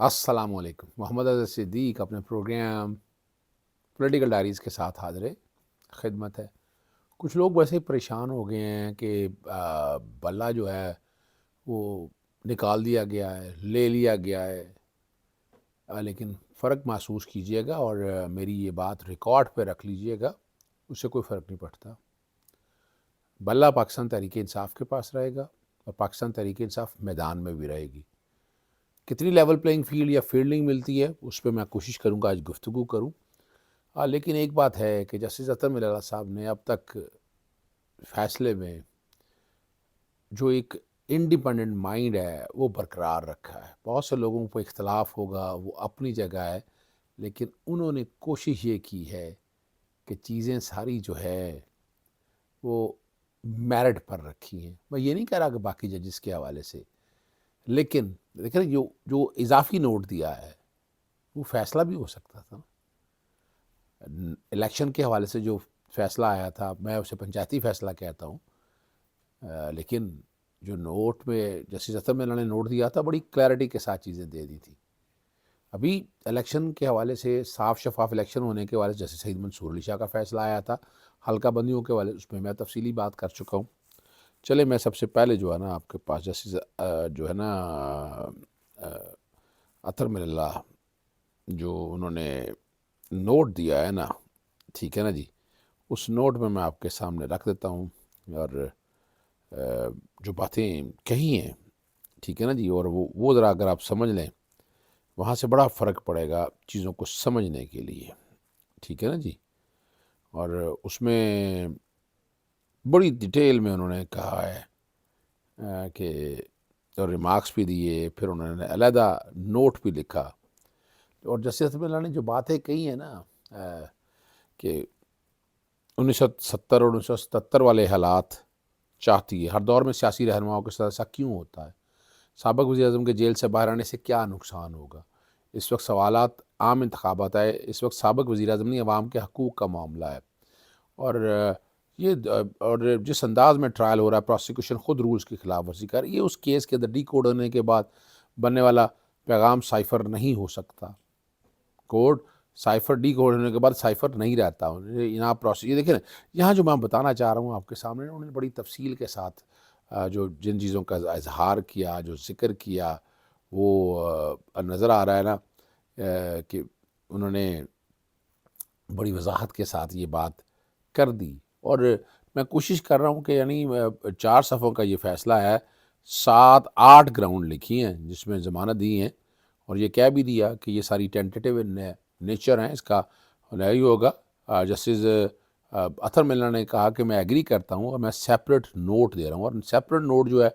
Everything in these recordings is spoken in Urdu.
السلام علیکم۔ محمد اظہر صدیق اپنے پروگرام پولیٹیکل ڈائریز کے ساتھ حاضر خدمت ہے۔ کچھ لوگ ویسے ہی پریشان ہو گئے ہیں کہ بلہ جو ہے وہ نکال دیا گیا ہے، لے لیا گیا ہے، لیکن فرق محسوس کیجئے گا اور میری یہ بات ریکارڈ پہ رکھ لیجئے گا، اس سے کوئی فرق نہیں پڑتا۔ بلہ پاکستان تحریک انصاف کے پاس رہے گا اور پاکستان تحریک انصاف میدان میں بھی رہے گی۔ کتنی لیول پلینگ فیلڈ یا فیلڈنگ ملتی ہے اس پہ میں کوشش کروں گا آج گفتگو کروں۔ لیکن ایک بات ہے کہ جسٹس اطہر میر اللہ صاحب نے اب تک فیصلے میں جو ایک انڈیپینڈنٹ مائنڈ ہے وہ برقرار رکھا ہے۔ بہت سے لوگوں کو اختلاف ہوگا، وہ اپنی جگہ ہے، لیکن انہوں نے کوشش یہ کی ہے کہ چیزیں ساری جو ہے وہ میرٹ پر رکھی ہیں۔ میں یہ نہیں کہہ رہا کہ باقی ججز کے حوالے سے، لیکن دیکھیں جو اضافی نوٹ دیا ہے وہ فیصلہ بھی ہو سکتا تھا۔ الیکشن کے حوالے سے جو فیصلہ آیا تھا میں اسے پنچایتی فیصلہ کہتا ہوں، لیکن جو نوٹ میں جسٹس اطہر میر اللہ نے نوٹ دیا تھا بڑی کلیئرٹی کے ساتھ چیزیں دے دی تھی۔ ابھی الیکشن کے حوالے سے صاف شفاف الیکشن ہونے کے حوالے سے جسٹس سعید منصور علی شاہ کا فیصلہ آیا تھا، حلقہ بندیوں کے حوالے اس میں میں تفصیلی بات کر چکا ہوں۔ چلے میں سب سے پہلے جو ہے نا آپ کے پاس جسٹس جو ہے نا اطہر میر اللہ جو انہوں نے نوٹ دیا ہے نا، ٹھیک ہے نا جی، اس نوٹ میں آپ کے سامنے رکھ دیتا ہوں اور جو باتیں کہی ہیں، ٹھیک ہے نا جی، اور وہ ذرا اگر آپ سمجھ لیں وہاں سے بڑا فرق پڑے گا چیزوں کو سمجھنے کے لیے، ٹھیک ہے نا جی۔ اور اس میں بڑی ڈیٹیل میں انہوں نے کہا ہے کہ اور ریمارکس بھی دیے، پھر انہوں نے علیحدہ نوٹ بھی لکھا۔ اور جسٹس اطہر میر اللہ نے جو باتیں کہی ہیں نا کہ 1970 اور 1977 والے حالات چاہتی ہے، ہر دور میں سیاسی رہنماؤں کے ساتھ ایسا کیوں ہوتا ہے، سابق وزیر اعظم کے جیل سے باہر آنے سے کیا نقصان ہوگا، اس وقت سوالات عام انتخابات آئے، اس وقت سابق وزیر اعظم نہیں عوام کے حقوق کا معاملہ ہے، اور اور جس انداز میں ٹرائل ہو رہا ہے پروسیکیوشن خود رولز کی خلاف ورزی کر رہی ہے، اس کیس کے اندر ڈی کوڈ ہونے کے بعد بننے والا پیغام سائفر نہیں ہو سکتا، کوڈ سائفر ڈی کوڈ ہونے کے بعد سائفر نہیں رہتا۔ یہاں یہ دیکھیں نا، یہاں جو میں بتانا چاہ رہا ہوں آپ کے سامنے، انہوں نے بڑی تفصیل کے ساتھ جو جن چیزوں کا اظہار کیا، جو ذکر کیا، وہ نظر آ رہا ہے نا کہ انہوں نے بڑی وضاحت کے ساتھ یہ بات کر دی۔ اور میں کوشش کر رہا ہوں کہ یعنی 4 صفحوں کا یہ فیصلہ ہے، 7-8 گراؤنڈ لکھی ہیں جس میں ضمانت دی ہیں، اور یہ کہہ بھی دیا کہ یہ ساری ٹینٹیٹیو نیچر ہیں، اس کا نہیں ہوگا۔ جسٹس اطہر میر اللہ نے کہا کہ میں ایگری کرتا ہوں اور میں سیپریٹ نوٹ دے رہا ہوں، اور سیپریٹ نوٹ جو ہے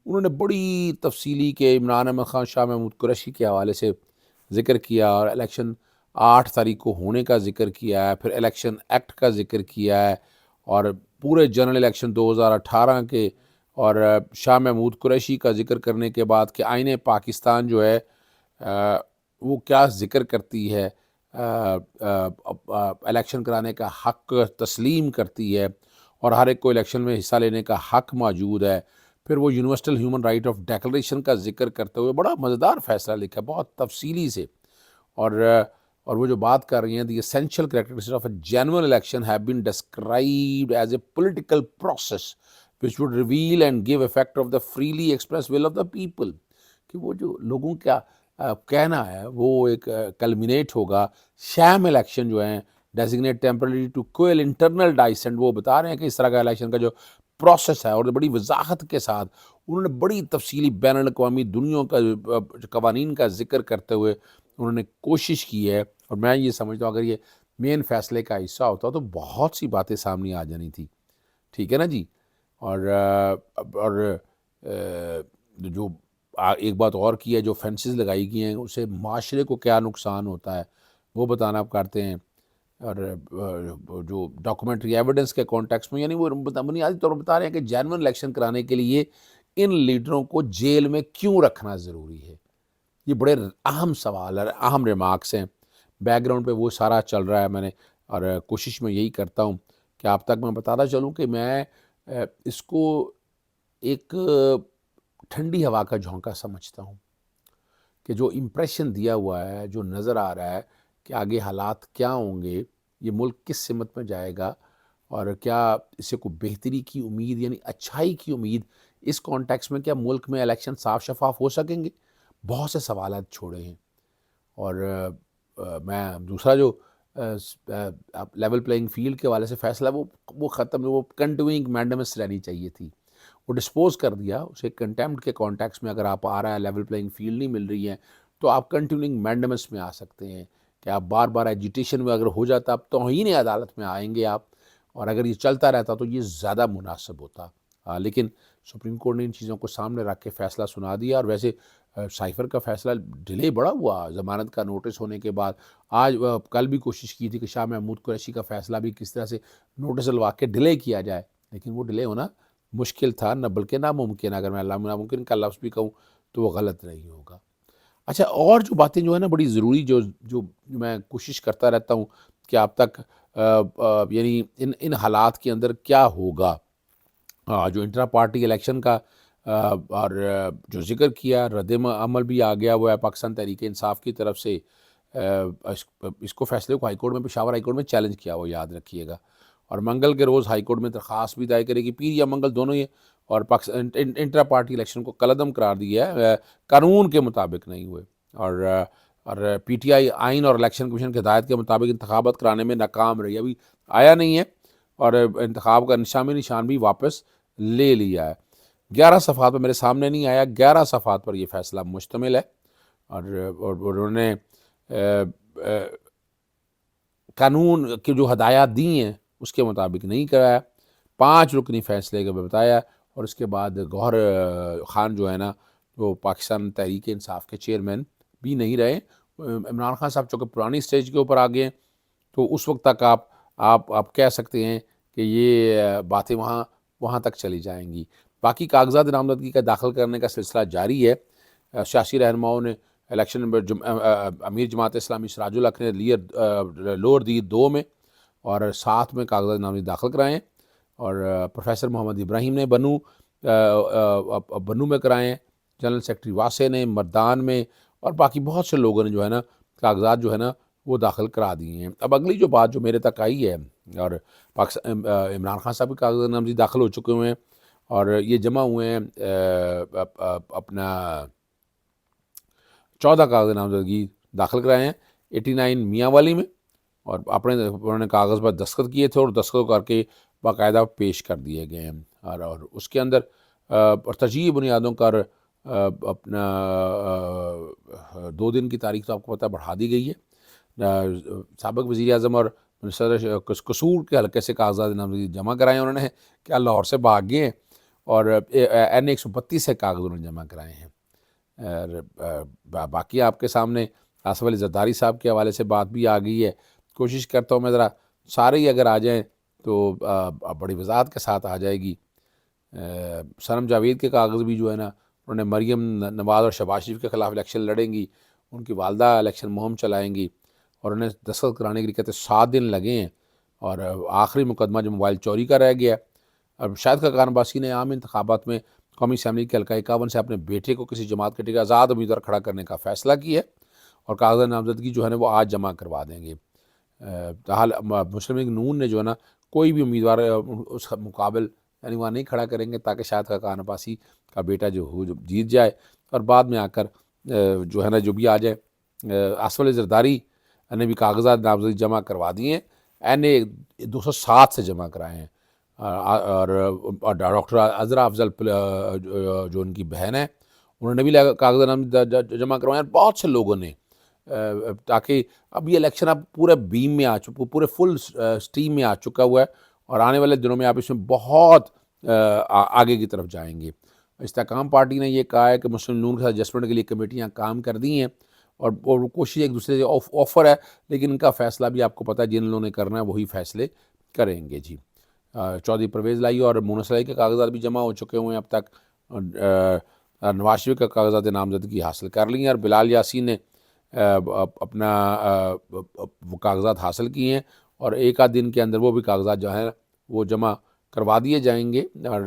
انہوں نے بڑی تفصیلی کے عمران احمد خان، شاہ محمود قریشی کے حوالے سے ذکر کیا، اور الیکشن 8 تاریخ کو ہونے کا ذکر کیا ہے، پھر الیکشن ایکٹ کا ذکر کیا ہے، اور پورے جنرل الیکشن 2018 کے، اور شاہ محمود قریشی کا ذکر کرنے کے بعد کہ آئین پاکستان جو ہے وہ کیا ذکر کرتی ہے، الیکشن کرانے کا حق تسلیم کرتی ہے اور ہر ایک کو الیکشن میں حصہ لینے کا حق موجود ہے۔ پھر وہ universal human right of declaration کا ذکر کرتے ہوئے بڑا مزیدار فیصلہ لکھا، بہت تفصیلی سے، اور وہ جو بات کر رہی ہیں the essential characteristics of a genuine election have been described as a political process which would reveal and give effect of the freely expressed will of the people، کہ وہ جو لوگوں کا کہنا ہے وہ ایک کلمینیٹ ہوگا، شام الیکشن جو ہیں designate temporary to quell internal dissent, وہ بتا رہے ہیں کہ اس طرح کا الیکشن کا جو پروسیس ہے، اور بڑی وضاحت کے ساتھ انہوں نے بڑی تفصیلی بین الاقوامی دنیا کا قوانین کا ذکر کرتے ہوئے انہوں نے کوشش کی ہے۔ اور میں یہ سمجھتا ہوں اگر یہ مین فیصلے کا حصہ ہوتا تو بہت سی باتیں سامنے آ جانی تھی، ٹھیک ہے نا جی۔ اور جو ایک بات اور کی ہے، جو فینسز لگائی گئی ہیں اسے معاشرے کو کیا نقصان ہوتا ہے وہ بتانا آپ کرتے ہیں، اور جو ڈاکومنٹری ایویڈنس کے کانٹیکس میں، یعنی وہ بنیادی طور پر بتا رہے ہیں کہ جینوئن الیکشن کرانے کے لیے ان لیڈروں کو جیل میں کیوں رکھنا ضروری ہے۔ یہ بڑے اہم سوال ہے، اہم ریمارکس ہیں، بیک گراؤنڈ پہ وہ سارا چل رہا ہے میں نے، اور کوشش میں یہی کرتا ہوں کہ آپ تک میں بتاتا چلوں کہ میں اس کو ایک ٹھنڈی ہوا کا جھونکا سمجھتا ہوں کہ جو امپریشن دیا ہوا ہے، جو نظر آ رہا ہے کہ آگے حالات کیا ہوں گے، یہ ملک کس سمت میں جائے گا، اور کیا اس سے کوئی بہتری کی امید یعنی اچھائی کی امید، اس کانٹیکس میں کیا ملک میں الیکشن صاف شفاف ہو سکیں گے، بہت سے سوالات چھوڑے ہیں۔ اور میں دوسرا جو لیول پلینگ فیلڈ کے حوالے سے فیصلہ وہ ختم، وہ کنٹینیوئنگ مینڈمس رہنی چاہیے تھی، وہ ڈسپوز کر دیا اسے کنٹیمپٹ کے کانٹیکس میں۔ اگر آپ آ رہا ہے لیول پلینگ فیلڈ نہیں مل رہی ہے تو آپ کنٹینیوئنگ مینڈمس میں آ سکتے ہیں، کہ آپ بار بار ایجیٹیشن میں اگر ہو جاتا اب توہین عدالت میں آئیں گے آپ، اور اگر یہ چلتا رہتا تو یہ زیادہ مناسب ہوتا۔ لیکن سپریم کورٹ نے ان چیزوں کو سامنے رکھ کے فیصلہ سنا دیا۔ اور ویسے سائفر کا فیصلہ ڈیلے بڑا ہوا، ضمانت کا نوٹس ہونے کے بعد۔ آج کل بھی کوشش کی تھی کہ شاہ محمود قریشی کا فیصلہ بھی کس طرح سے نوٹس الوا کے ڈیلے کیا جائے، لیکن وہ ڈیلے ہونا مشکل تھا، نہ بلکہ ناممکن۔ اگر میں ناممکن کا لفظ بھی کہوں تو وہ غلط نہیں ہوگا۔ اچھا، اور جو باتیں جو ہے نا بڑی ضروری، جو میں کوشش کرتا رہتا ہوں کہ آپ تک یعنی ان حالات کے اندر کیا ہوگا، جو انٹرا پارٹی الیکشن کا اور جو ذکر کیا، رد عمل بھی آ گیا ہوا ہے پاکستان تحریک انصاف کی طرف سے۔ اس کو فیصلے کو ہائی کورٹ میں، پشاور ہائی کورٹ میں چیلنج کیا ہوا، یاد رکھیے گا۔ اور منگل کے روز ہائی کورٹ میں درخواست بھی دائر کرے گی، پیر یا منگل دونوں ہی، اور پاکستان انٹرا پارٹی الیکشن کو کالعدم قرار دیا ہے، قانون کے مطابق نہیں ہوئے، اور پی ٹی آئی آئین اور الیکشن کمیشن کی ہدایت کے مطابق انتخابات کرانے میں ناکام رہی، ابھی آیا نہیں ہے، اور انتخاب کا نشان بھی واپس لے لیا ہے۔ 11 صفحات پر، میرے سامنے نہیں آیا، 11 صفحات پر یہ فیصلہ مشتمل ہے، اور انہوں نے قانون کی جو ہدایات دی ہیں اس کے مطابق نہیں کرایا، 5 رکنی فیصلے کا بتایا۔ اور اس کے بعد گوہر خان جو ہے نا، وہ پاکستان تحریک انصاف کے چیئرمین بھی نہیں رہے۔ عمران خان صاحب چونکہ پرانی سٹیج کے اوپر آ گئے ہیں، تو اس وقت تک آپ کہہ سکتے ہیں کہ یہ باتیں وہاں تک چلی جائیں گی۔ باقی کاغذات نامزدگی کا داخل کرنے کا سلسلہ جاری ہے۔ سیاسی رہنماؤں نے الیکشن امیر جماعت اسلامی سراج الحق نے لوور دیر 2 میں اور 7 میں کاغذات نامزدگی داخل کرائے ہیں، اور پروفیسر محمد ابراہیم نے بنو میں کرائے ہیں، جنرل سیکرٹری واسع نے مردان میں، اور باقی بہت سے لوگوں نے جو ہے نا کاغذات جو ہے نا وہ داخل کرا دیے ہیں۔ اب اگلی جو بات جو میرے تک آئی ہے، اور عمران خان صاحب کے کاغذات نامزدگی داخل ہو چکے ہوئے ہیں، اور یہ جمع ہوئے ہیں اپنا 14 کاغذ نامزدگی داخل کرائے ہیں 89 میاں والی میں، اور انہوں نے کاغذ پر دستخط کیے تھے، اور دستخط کر کے باقاعدہ پیش کر دیے گئے ہیں، اور اس کے اندر اور ترجیحی بنیادوں پر اپنا 2 دن کی تاریخ تو آپ کو پتہ بڑھا دی گئی ہے۔ سابق وزیر اعظم اور صدر قصور کے حلقے سے کاغذات نامزدگی جمع کرائے انہوں نے، کیا لاہور سے بھاگ گئے ہیں، اور N 132 سے کاغذ انہوں نے جمع کرائے ہیں۔ باقی آپ کے سامنے آصف علی زرداری صاحب کے حوالے سے بات بھی آ گئی ہے، کوشش کرتا ہوں میں ذرا سارے ہی اگر آ جائیں تو بڑی وضاحت کے ساتھ آ جائے گی۔ سنم جاوید کے کاغذ بھی جو ہے نا، انہوں نے مریم نواز اور شہباز شریف کے خلاف الیکشن لڑیں گی، ان کی والدہ الیکشن مہم چلائیں گی، اور انہیں دستخط کرانے کے لیے کہتے 7 دن لگے ہیں، اور آخری مقدمہ جو موبائل چوری کا رہ گیا ہے۔ اب شاہد خاقان عباسی نے عام انتخابات میں قومی اسمبلی کے حلقہ 51 سے اپنے بیٹے کو کسی جماعت کے ٹکٹ آزاد امیدوار کھڑا کرنے کا فیصلہ کیا ہے، اور کاغذ نامزدگی جو ہے نا وہ آج جمع کروا دیں گے۔ تاحال مسلم لیگ نون نے جو ہے نا کوئی بھی امیدوار اس مقابل یعنی وہاں نہیں کھڑا کریں گے، تاکہ شاہد خاقان عباسی کا بیٹا جو جیت جائے، اور بعد میں آ کر جو ہے نا جو بھی آ جائے۔ آصف علی زرداری نے بھی کاغذات نامزدگی جمع کروا دیے ہیں، NA 207 سے جمع کرائے ہیں، اور ڈاکٹر عذرا افضل جو ان کی بہن ہے انہوں نے بھی کاغذات نامزدگی جمع کروائے ہیں، بہت سے لوگوں نے، تاکہ اب یہ الیکشن اب پورے بیم میں پورے فل سٹیم میں آ چکا ہوا ہے، اور آنے والے دنوں میں آپ اس میں بہت آگے کی طرف جائیں گے۔ استحکام پارٹی نے یہ کہا ہے کہ مسلم نون کے ساتھ ایڈجسٹمنٹ کے لیے کمیٹیاں کام کر دی ہیں، اور کوشش ایک دوسرے سے آفر ہے، لیکن ان کا فیصلہ بھی آپ کو پتہ ہے جن لوگوں نے کرنا ہے وہی فیصلے کریں گے۔ جی، چودھری پرویز لائی اور مونس لائی کے کاغذات بھی جمع ہو چکے ہوئے ہیں اب تک، نواز شریف کے کاغذات نامزدگی حاصل کر لی ہیں، اور بلال یاسین نے اپنا وہ کاغذات حاصل کیے ہیں، اور ایک آدھ دن کے اندر وہ بھی کاغذات جو ہیں وہ جمع کروا دیے جائیں گے۔ اور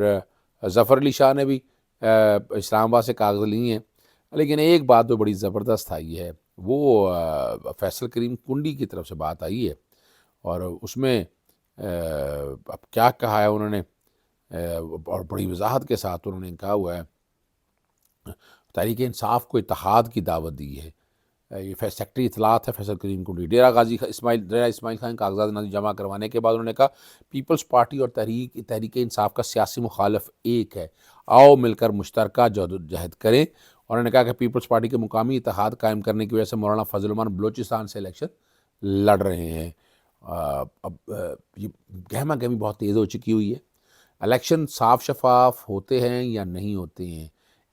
ظفر علی شاہ نے بھی اسلام آباد سے کاغذ لیے ہیں، لیکن ایک بات تو بڑی زبردست آئی ہے، وہ فیصل کریم کنڈی کی طرف سے بات آئی ہے، اور اس میں اب کیا کہا ہے انہوں نے، اور بڑی وضاحت کے ساتھ انہوں نے کہا ہوا ہے، تحریک انصاف کو اتحاد کی دعوت دی ہے۔ یہ سیکٹری اطلاعات ہے فیصل کریم کنڈی۔ ڈیرہ اسماعیل خان کاغذات نامزد جمع کروانے کے بعد انہوں نے کہا پیپلز پارٹی اور تحریک انصاف کا سیاسی مخالف ایک ہے، آؤ مل کر مشترکہ جہد کریں۔ اور انہوں نے کہا کہ پیپلز پارٹی کے مقامی اتحاد قائم کرنے کی وجہ سے مولانا فضل الرحمان بلوچستان سے الیکشن لڑ رہے ہیں۔ اب یہ گہما گہمی بہت تیز ہو چکی ہوئی ہے۔ الیکشن صاف شفاف ہوتے ہیں یا نہیں ہوتے ہیں،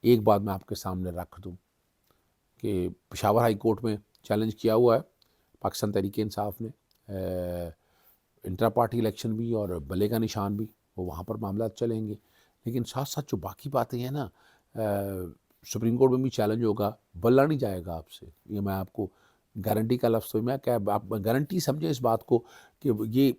ایک بات میں آپ کے سامنے رکھ دوں کہ پشاور ہائی کورٹ میں چیلنج کیا ہوا ہے پاکستان تحریک انصاف نے، انٹرا پارٹی الیکشن بھی اور بلے کا نشان بھی، وہ وہاں پر معاملات چلیں گے۔ لیکن ساتھ ساتھ جو باقی باتیں ہیں نا، سپریم کورٹ میں بھی چیلنج ہوگا، بلہ نہیں جائے گا آپ سے، یہ میں آپ کو گارنٹی کا لفظ تو میں کیا، آپ گارنٹی سمجھیں اس بات کو کہ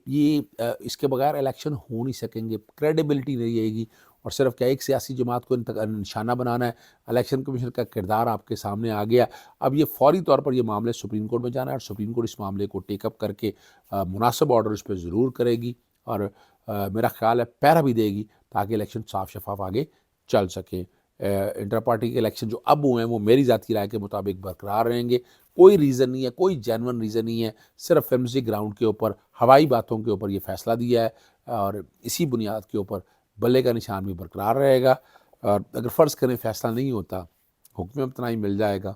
یہ اس کے بغیر الیکشن ہو نہیں سکیں گے، کریڈیبلٹی نہیں رہے گی، اور صرف کیا ایک سیاسی جماعت کو نشانہ بنانا ہے۔ الیکشن کمیشن کا کردار آپ کے سامنے آ گیا، اب یہ فوری طور پر یہ معاملے سپریم کورٹ میں جانا ہے، اور سپریم کورٹ اس معاملے کو ٹیک اپ کر کے مناسب آرڈر اس پہ ضرور کرے گی، اور میرا خیال ہے پیرا بھی دے گی تاکہ الیکشن صاف شفاف آگے چل سکیں۔ انٹر پارٹی کے الیکشن جو اب ہوئے ہیں وہ میری ذاتی رائے کے مطابق برقرار رہیں گے، کوئی ریزن نہیں ہے، کوئی جینون ریزن نہیں ہے، صرف فلمسی گراؤنڈ کے اوپر ہوائی باتوں کے اوپر یہ فیصلہ دیا ہے، اور اسی بنیاد کے اوپر بلے کا نشان بھی برقرار رہے گا۔ اور اگر فرض کریں فیصلہ نہیں ہوتا، حکم امتناعی مل جائے گا،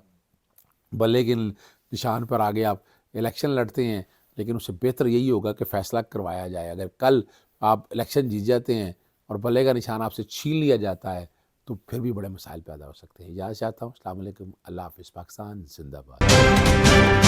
بلے کے نشان پر آگے آپ الیکشن لڑتے ہیں، لیکن اس سے بہتر یہی ہوگا کہ فیصلہ کروایا جائے۔ اگر کل آپ الیکشن جیت جاتے ہیں اور بلے کا نشان آپ سے چھین لیا جاتا ہے تو پھر بھی بڑے مسائل پیدا ہو سکتے ہیں۔ اجازت چاہتا ہوں، السلام علیکم، اللہ حافظ، پاکستان زندہ باد۔